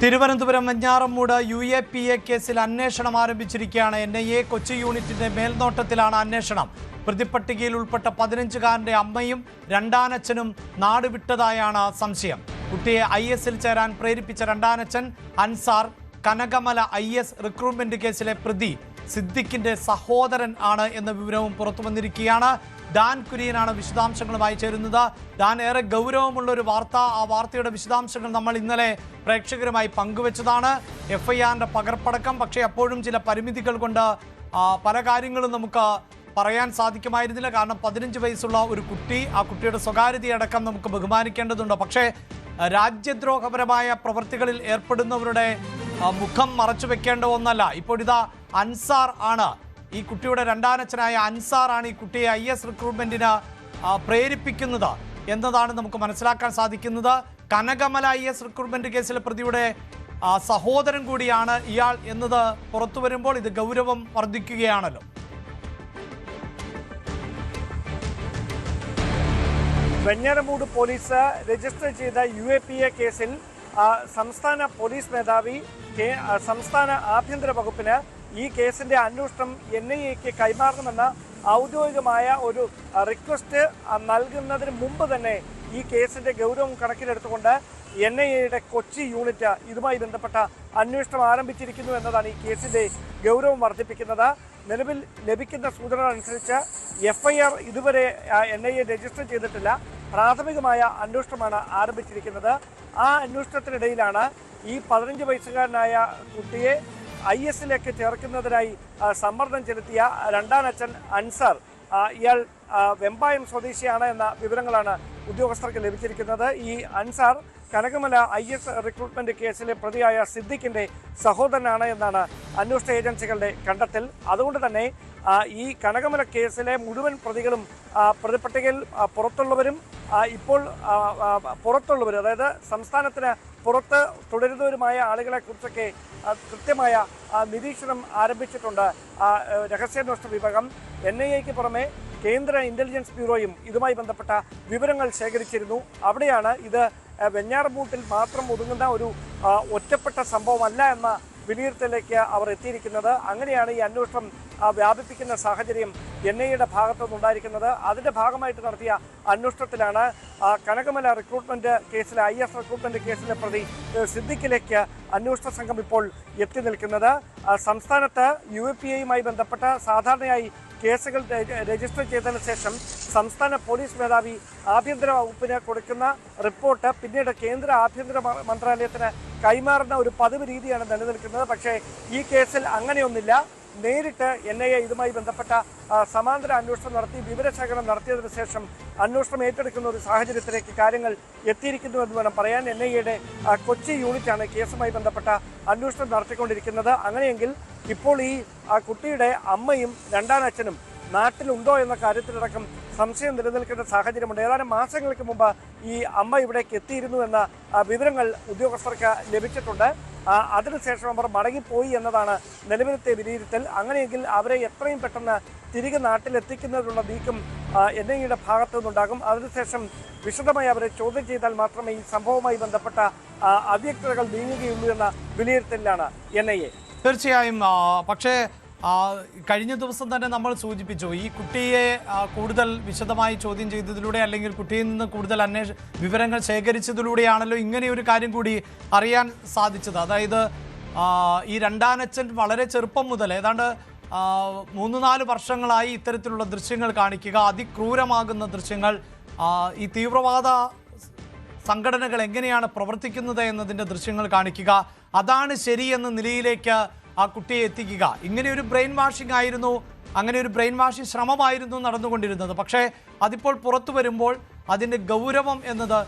Thiruvananthapuram Venjaramoodu UAPA കേസിൽ അന്വേഷണം ആരംഭിച്ചിരിക്കുകയാണ്. NIA കൊച്ചി യൂണിറ്റിന്റെ മേൽനോട്ടത്തിലാണ് അന്വേഷണം. പ്രതിപ്പട്ടികയിൽ ഉൾപ്പെട്ട 15-കാരന്റെ അമ്മയും രണ്ടാനച്ഛനും നാടുവിട്ടതായാണ് സംശയം. കുട്ടിയെ IS-ൽ ചേരാൻ പ്രേരിപ്പിച്ച രണ്ടാനച്ഛൻ അൻസാർ കനകമല IS റിക്രൂട്ട്മെന്റ് കേസിലെ പ്രതി സിദ്ദിഖിന്റെ സഹോദരൻ ആണ് എന്ന വിവരവും പുറത്തു വന്നിരിക്കുകയാണ്. ഡാൻ കുര്യനാണ് വിശദാംശങ്ങളുമായി ചേരുന്നത്. ഡാൻ, ഏറെ ഗൗരവമുള്ള ഒരു വാർത്ത. ആ വാർത്തയുടെ വിശദാംശങ്ങൾ നമ്മൾ ഇന്നലെ പ്രേക്ഷകരുമായി പങ്കുവച്ചതാണ്. FIRന്റെ പകർപ്പടക്കം. പക്ഷേ അപ്പോഴും ചില പരിമിതികൾ കൊണ്ട് പല കാര്യങ്ങളും നമുക്ക് പറയാൻ സാധിക്കുമായിരുന്നില്ല. കാരണം 15 വയസ്സുള്ള ഒരു കുട്ടി, ആ കുട്ടിയുടെ സ്വകാര്യതയടക്കം നമുക്ക് ബഹുമാനിക്കേണ്ടതുണ്ട്. പക്ഷേ രാജ്യദ്രോഹപരമായ പ്രവൃത്തികളിൽ ഏർപ്പെടുന്നവരുടെ മുഖം മറച്ചു വെക്കേണ്ട ഒന്നല്ല. ഇപ്പോഴിതാ അൻസാർ ആണ്, ഈ കുട്ടിയുടെ രണ്ടാനച്ഛനായ അൻസാറാണ് ഈ കുട്ടിയെ IS റിക്രൂട്ട്മെന്റിന് പ്രേരിപ്പിക്കുന്നത് എന്നതാണ് നമുക്ക് മനസ്സിലാക്കാൻ സാധിക്കുന്നത്. കനകമല IS റിക്രൂട്ട്മെന്റ് കേസിലെ പ്രതിയുടെ സഹോദരൻ കൂടിയാണ് ഇയാൾ എന്നത് പുറത്തു വരുമ്പോൾ ഇത് ഗൗരവം വർദ്ധിക്കുകയാണല്ലോ. വെഞ്ഞാറമൂട് പോലീസ് രജിസ്റ്റർ ചെയ്ത UAPA കേസിൽ സംസ്ഥാന പോലീസ് മേധാവി സംസ്ഥാന ആഭ്യന്തര വകുപ്പിന് ഈ കേസിന്റെ അന്വേഷണം NIAക്ക് കൈമാറണമെന്ന ഔദ്യോഗികമായ ഒരു റിക്വസ്റ്റ് നൽകുന്നതിന് മുമ്പ് തന്നെ ഈ കേസിന്റെ ഗൗരവം കണക്കിലെടുത്തുകൊണ്ട് NIAയുടെ കൊച്ചി യൂണിറ്റ് ഇതുമായി ബന്ധപ്പെട്ട അന്വേഷണം ആരംഭിച്ചിരിക്കുന്നു എന്നതാണ് ഈ കേസിന്റെ ഗൗരവം വർദ്ധിപ്പിക്കുന്നത്. നിലവിൽ ലഭിക്കുന്ന സൂചനകൾ അനുസരിച്ച് FIR ഇതുവരെ NIA രജിസ്റ്റർ ചെയ്തിട്ടില്ല. പ്രാഥമികമായ അന്വേഷണമാണ് ആരംഭിച്ചിരിക്കുന്നത്. ആ അന്വേഷണത്തിനിടയിലാണ് ഈ 15 വയസ്സുകാരനായ കുട്ടിയെ IS-ലേക്ക് ചേർക്കുന്നതിനായി സമ്മർദ്ദം ചെലുത്തിയ രണ്ടാനച്ഛൻ അൻസാർ, ഇയാൾ വെമ്പായം സ്വദേശിയാണ് എന്ന വിവരങ്ങളാണ് ഉദ്യോഗസ്ഥർക്ക് ലഭിച്ചിരിക്കുന്നത്. ഈ അൻസാർ കനകമല IS റിക്രൂട്ട്മെന്റ് കേസിലെ പ്രതിയായ സിദ്ദിഖിന്റെ സഹോദരനാണ് എന്നാണ് അന്വേഷണ ഏജൻസികളുടെ കണ്ടെത്തൽ. അതുകൊണ്ട് തന്നെ ഈ കനകമല കേസിലെ മുഴുവൻ പ്രതികളും പ്രതിപ്പട്ടികയിൽ പുറത്തുള്ളവരും ഇപ്പോൾ പുറത്തുള്ളവരും, അതായത് സംസ്ഥാനത്തിന് പുറത്ത് തുടരുന്നവരുമായ ആളുകളെ കുറിച്ചൊക്കെ കൃത്യമായ നിരീക്ഷണം ആരംഭിച്ചിട്ടുണ്ട് രഹസ്യാന്വേഷണ വിഭാഗം. NIAക്ക് പുറമെ കേന്ദ്ര ഇന്റലിജൻസ് ബ്യൂറോയും ഇതുമായി ബന്ധപ്പെട്ട വിവരങ്ങൾ ശേഖരിച്ചിരുന്നു. അവിടെയാണ് ഇത് വെഞ്ഞാറമൂട്ടിൽ മാത്രം ഒതുങ്ങുന്ന ഒരു ഒറ്റപ്പെട്ട സംഭവമല്ല എന്ന വിലയിരുത്തലിലേക്ക് അവർ എത്തിയിരിക്കുന്നത്. അങ്ങനെയാണ് ഈ അന്വേഷണം വ്യാപിപ്പിക്കുന്ന സാഹചര്യം NIAയുടെ ഭാഗത്തുനിന്നുണ്ടായിരിക്കുന്നത്. അതിൻ്റെ ഭാഗമായിട്ട് നടത്തിയ അന്വേഷണത്തിലാണ് കനകമല റിക്രൂട്ട്മെന്റ് കേസിലെ IS റിക്രൂട്ട്മെന്റ് കേസിലെ പ്രതി സിദ്ദിഖിലേക്ക് അന്വേഷണ സംഘം ഇപ്പോൾ എത്തി നിൽക്കുന്നത്. സംസ്ഥാനത്ത് UAPAയുമായി ബന്ധപ്പെട്ട സാധാരണയായി കേസുകൾ രജിസ്റ്റർ ചെയ്തതിനു ശേഷം സംസ്ഥാന പോലീസ് മേധാവി ആഭ്യന്തര വകുപ്പിന് കൊടുക്കുന്ന റിപ്പോർട്ട് പിന്നീട് കേന്ദ്ര ആഭ്യന്തര മന്ത്രാലയത്തിന് കൈമാറുന്ന ഒരു പതിവ് രീതിയാണ് നിലനിൽക്കുന്നത്. പക്ഷേ ഈ കേസിൽ അങ്ങനെയൊന്നില്ല. നേരിട്ട് NIA ഇതുമായി ബന്ധപ്പെട്ട സമാന്തര അന്വേഷണം നടത്തി വിവരശേഖരണം നടത്തിയതിനു ശേഷം അന്വേഷണം ഏറ്റെടുക്കുന്ന ഒരു സാഹചര്യത്തിലേക്ക് കാര്യങ്ങൾ എത്തിയിരിക്കുന്നു എന്ന് വേണം പറയാൻ. NIAയുടെ കൊച്ചി യൂണിറ്റാണ് കേസുമായി ബന്ധപ്പെട്ട അന്വേഷണം നടത്തിക്കൊണ്ടിരിക്കുന്നത്. അങ്ങനെയെങ്കിൽ ഇപ്പോൾ ഈ കുട്ടിയുടെ അമ്മയും രണ്ടാനച്ഛനും നാട്ടിലുണ്ടോ എന്ന കാര്യത്തിലടക്കം സംശയം നിലനിൽക്കേണ്ട സാഹചര്യമുണ്ട്. ഏതാനും മാസങ്ങൾക്ക് മുമ്പ് ഈ അമ്മ ഇവിടേക്ക് എത്തിയിരുന്നു എന്ന വിവരങ്ങൾ ഉദ്യോഗസ്ഥർക്ക് ലഭിച്ചിട്ടുണ്ട്. അതിനുശേഷം അവർ മടങ്ങിപ്പോയി എന്നതാണ് നിലവിലത്തെ വിലയിരുത്തൽ. അങ്ങനെയെങ്കിൽ അവരെ എത്രയും പെട്ടെന്ന് തിരികെ നാട്ടിലെത്തിക്കുന്നതിനുള്ള നീക്കം NIAയുടെ ഭാഗത്തു നിന്നുണ്ടാകും. അതിനുശേഷം വിശദമായി അവരെ ചോദ്യം ചെയ്താൽ മാത്രമേ ഈ സംഭവവുമായി ബന്ധപ്പെട്ട അവ്യക്തതകൾ നീങ്ങുകയുള്ളൂ എന്ന വിലയിരുത്തലിലാണ് NIA. തീർച്ചയായും. പക്ഷേ കഴിഞ്ഞ ദിവസം തന്നെ നമ്മൾ സൂചിപ്പിച്ചു, ഈ കുട്ടിയെ കൂടുതൽ വിശദമായി ചോദ്യം ചെയ്തതിലൂടെ അല്ലെങ്കിൽ കുട്ടിയിൽ നിന്ന് കൂടുതൽ വിവരങ്ങൾ ശേഖരിച്ചതിലൂടെയാണല്ലോ ഇങ്ങനെയൊരു കാര്യം കൂടി അറിയാൻ സാധിച്ചത്. അതായത് ഈ രണ്ടാനച്ഛൻ വളരെ ചെറുപ്പം മുതൽ ഏതാണ്ട് 3-4 വർഷങ്ങളായി ഇത്തരത്തിലുള്ള ദൃശ്യങ്ങൾ കാണിക്കുക, അതിക്രൂരമാകുന്ന ദൃശ്യങ്ങൾ, ഈ തീവ്രവാദ സംഘടനകൾ എങ്ങനെയാണ് പ്രവർത്തിക്കുന്നത് എന്നതിൻ്റെ ദൃശ്യങ്ങൾ കാണിക്കുക, അതാണ് ശരിയെന്ന നിലയിലേക്ക് ആ കുട്ടിയെ എത്തിക്കുക. ഇങ്ങനെയൊരു ബ്രെയിൻ വാഷിംഗ് ആയിരുന്നു, അങ്ങനെ ഒരു ബ്രെയിൻ വാഷിംഗ് ശ്രമമായിരുന്നു നടന്നുകൊണ്ടിരുന്നത്. പക്ഷേ അതിപ്പോൾ പുറത്തു വരുമ്പോൾ അതിൻ്റെ ഗൗരവം എന്നത്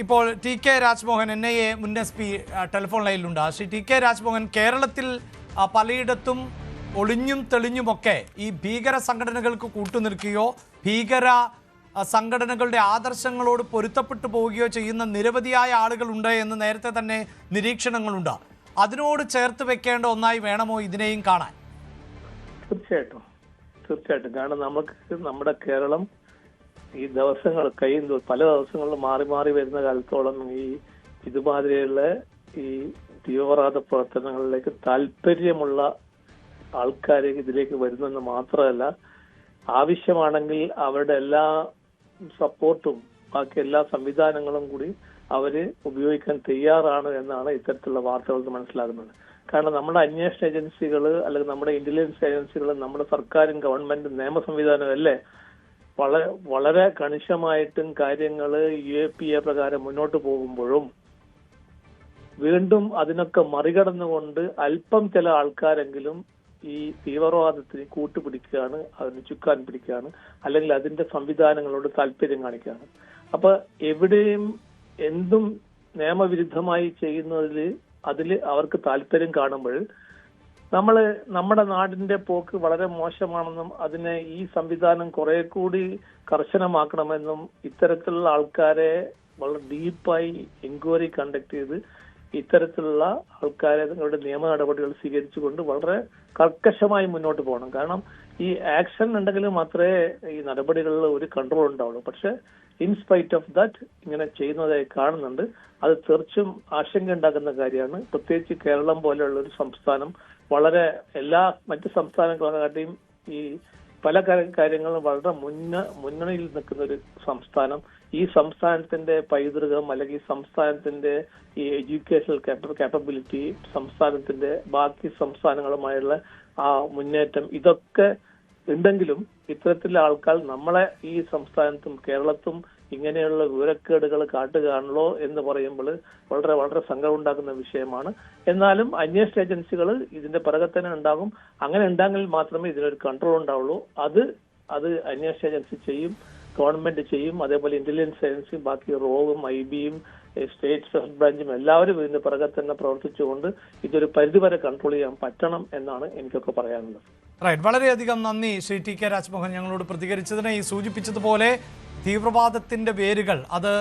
ഇപ്പോൾ TK രാജ്മോഹൻ NIA മുൻ SP ടെലിഫോൺ ലൈനിലുണ്ട്. ശ്രീ TK രാജ്മോഹൻ, കേരളത്തിൽ പലയിടത്തും ഒളിഞ്ഞും തെളിഞ്ഞുമൊക്കെ ഈ ഭീകര സംഘടനകൾക്ക് കൂട്ടുനിൽക്കുകയോ ഭീകര സംഘടനകളുടെ ആദർശങ്ങളോട് പൊരുത്തപ്പെട്ടു പോവുകയോ ചെയ്യുന്ന നിരവധിയായ ആളുകളുണ്ട് എന്ന് നേരത്തെ തന്നെ നിരീക്ഷണങ്ങളുണ്ട്. അതിനോട് ചേർത്ത് വെക്കേണ്ട ഒന്നായി വേണമോ ഇതിനെയും കാണാൻ? തീർച്ചയായിട്ടും. കാരണം നമ്മുടെ കേരളം ഈ ദിവസങ്ങൾ പല ദിവസങ്ങളിൽ മാറി മാറി വരുന്ന കാലത്തോളം ഈ ഇതുമാതിരിയുള്ള ഈ തീവ്രവാദ പ്രവർത്തനങ്ങളിലേക്ക് താല്പര്യമുള്ള ആൾക്കാരെ ഇതിലേക്ക് വരുന്നെന്ന് മാത്രമല്ല, ആവശ്യമാണെങ്കിൽ അവരുടെ എല്ലാ സപ്പോർട്ടും ബാക്കി എല്ലാ സംവിധാനങ്ങളും കൂടി അവര് ഉപയോഗിക്കാൻ തയ്യാറാണ് എന്നാണ് ഇത്തരത്തിലുള്ള വാർത്തകൾ മനസ്സിലാകുന്നത്. കാരണം നമ്മുടെ അന്വേഷണ ഏജൻസികൾ അല്ലെങ്കിൽ നമ്മുടെ ഇന്റലിജൻസ് ഏജൻസികൾ നമ്മുടെ സർക്കാരും ഗവൺമെന്റും നിയമ സംവിധാനവും അല്ലേ വളരെ കണിശമായിട്ടും കാര്യങ്ങൾ UAPA പ്രകാരം മുന്നോട്ട് പോകുമ്പോഴും വീണ്ടും അതിനൊക്കെ മറികടന്നുകൊണ്ട് അല്പം ചില ആൾക്കാരെങ്കിലും ഈ തീവ്രവാദത്തിന് കൂട്ടുപിടിക്കുകയാണ്, അതിന് ചുക്കാൻ പിടിക്കുകയാണ്, അല്ലെങ്കിൽ അതിന്റെ സംവിധാനങ്ങളോട് താല്പര്യം കാണിക്കുകയാണ്. അപ്പൊ എവിടെയും എന്തും നിയമവിരുദ്ധമായി ചെയ്യുന്നതിൽ അവർക്ക് താല്പര്യം കാണുമ്പോൾ നമ്മുടെ നാടിന്റെ പോക്ക് വളരെ മോശമാണെന്നും അതിനെ ഈ സംവിധാനം കുറെ കൂടി കർശനമാക്കണമെന്നും ഇത്തരത്തിലുള്ള ആൾക്കാരെ വളരെ ഡീപ്പായി എൻക്വയറി കണ്ടക്ട് ചെയ്ത് ഇത്തരത്തിലുള്ള ആൾക്കാരെ നിങ്ങളുടെ നിയമ നടപടികൾ സ്വീകരിച്ചുകൊണ്ട് വളരെ കർക്കശമായി മുന്നോട്ട് പോകണം. കാരണം ഈ ആക്ഷൻ ഉണ്ടെങ്കിൽ മാത്രമേ ഈ നടപടികളിൽ ഒരു കൺട്രോൾ ഉണ്ടാവുള്ളൂ. പക്ഷെ ഇൻസ്പൈറ്റ് ഓഫ് ദാറ്റ് ഇങ്ങനെ ചെയ്യുന്നതായി കാണുന്നുണ്ട്. അത് തീർച്ചയായും ആശങ്ക ഉണ്ടാക്കുന്ന കാര്യമാണ്. പ്രത്യേകിച്ച് കേരളം പോലെയുള്ള ഒരു സംസ്ഥാനം വളരെ എല്ലാ മറ്റ് സംസ്ഥാനങ്ങളെക്കാട്ടിയും ഈ പല കാര്യങ്ങളും വളരെ മുന്നണിയിൽ നിൽക്കുന്ന ഒരു സംസ്ഥാനം. ഈ സംസ്ഥാനത്തിന്റെ പൈതൃകം അല്ലെങ്കിൽ സംസ്ഥാനത്തിന്റെ ഈ എഡ്യൂക്കേഷണൽ കാപ്പബിലിറ്റി, സംസ്ഥാനത്തിന്റെ ബാക്കി സംസ്ഥാനങ്ങളുമായുള്ള ആ മുന്നേറ്റം, ഇതൊക്കെ ഉണ്ടെങ്കിലും ഇത്തരത്തിലുള്ള ആൾക്കാർ നമ്മളെ ഈ സംസ്ഥാനത്തും കേരളത്തും ഇങ്ങനെയുള്ള വിവരക്കേടുകൾ കാട്ടുകയാണല്ലോ എന്ന് പറയുമ്പോൾ വളരെ വളരെ സങ്കടം ഉണ്ടാക്കുന്ന വിഷയമാണ്. എന്നാലും അന്വേഷണ ഏജൻസികൾ ഇതിന്റെ പിറകെ തന്നെ ഉണ്ടാകും. അങ്ങനെ ഉണ്ടാകിൽ മാത്രമേ ഇതിനൊരു കൺട്രോൾ ഉണ്ടാവുള്ളൂ. അത് അന്വേഷണ ഏജൻസി ചെയ്യും, ഗവൺമെന്റ് ചെയ്യും, അതേപോലെ ഇന്റലിജൻസ് ഏജൻസിയും ബാക്കി റോവും IBയും സ്റ്റേറ്റ് സ്പെഷ്യൽ ബ്രാഞ്ചും എല്ലാവരും ഇതിന്റെ പിറകെ തന്നെ പ്രവർത്തിച്ചുകൊണ്ട് ഇതൊരു പരിധിവരെ കൺട്രോൾ ചെയ്യാൻ പറ്റണം എന്നാണ് എനിക്കൊക്കെ പറയാനുള്ളത്. റൈറ്റ്, വളരെയധികം നന്ദി ശ്രീ TK രാജ്മോഹൻ ഞങ്ങളോട് പ്രതികരിച്ചതിന്. ഈ സൂചിപ്പിച്ചതുപോലെ തീവ്രവാദത്തിന്റെ വേരുകൾ അത്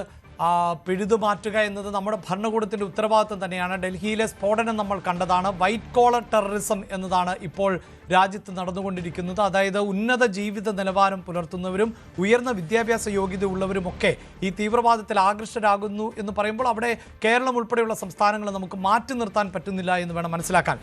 പിഴുതുമാറ്റുക എന്നത് നമ്മുടെ ഭരണകൂടത്തിന്റെ ഉത്തരവാദിത്വം തന്നെയാണ്. ഡൽഹിയിലെ സ്ഫോടനം നമ്മൾ കണ്ടതാണ്. വൈറ്റ് കോളർ ടെററിസം എന്നതാണ് ഇപ്പോൾ രാജ്യത്ത് നടന്നുകൊണ്ടിരിക്കുന്നത്. അതായത് ഉന്നത ജീവിത നിലവാരം പുലർത്തുന്നവരും ഉയർന്ന വിദ്യാഭ്യാസ യോഗ്യത ഉള്ളവരുമൊക്കെ ഈ തീവ്രവാദത്തിൽ ആകൃഷ്ടരാകുന്നു എന്ന് പറയുമ്പോൾ അവിടെ കേരളം ഉൾപ്പെടെയുള്ള സംസ്ഥാനങ്ങളെ നമുക്ക് മാറ്റി നിർത്താൻ പറ്റുന്നില്ല എന്ന് വേണം മനസ്സിലാക്കാൻ.